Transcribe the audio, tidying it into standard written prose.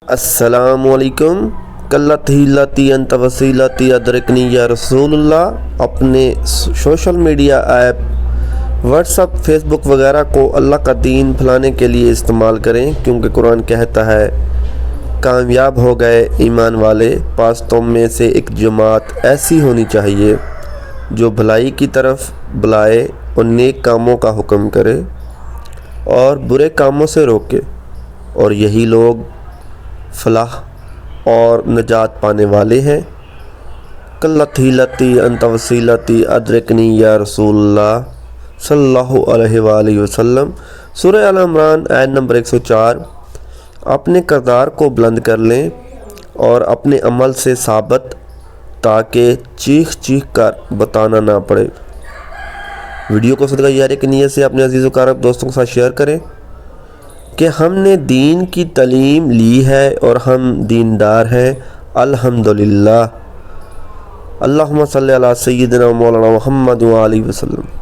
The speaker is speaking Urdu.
السلام علیکم۔ کلتی لتی انت وسیلتی ادرکنی یا رسول اللہ۔ اپنے social media app WhatsApp, Facebook وغیرہ کو اللہ کا دین پھیلانے کے لیے استعمال کریں، کیونکہ قرآن کہتا ہے کامیاب ہو گئے ایمان والے، پاس تم میں سے ایک جماعت ایسی ہونی چاہیے جو بھلائی کی طرف بلائے اور نیک کاموں کا حکم کرے اور برے کاموں سے روکے، اور یہی لوگ فلاح اور نجات پانے والے ہیں۔ کلتی لتی انت وسیلتی ادرکنی یا رسول اللہ صلی اللہ علیہ وآلہ وسلم۔ سورہ آل عمران آیت نمبر 104۔ اپنے کردار کو بلند کر لیں اور اپنے عمل سے ثابت، تاکہ چیخ چیخ کر بتانا نہ پڑے۔ ویڈیو کو صدقہ جاریہ کی نیت سے اپنے عزیز و اقارب دوستوں کے ساتھ شیئر کریں کہ ہم نے دین کی تعلیم لی ہے اور ہم دیندار ہیں الحمدللہ۔ اللہم صلی علی سیدنا مولانا محمد وآلہ وسلم۔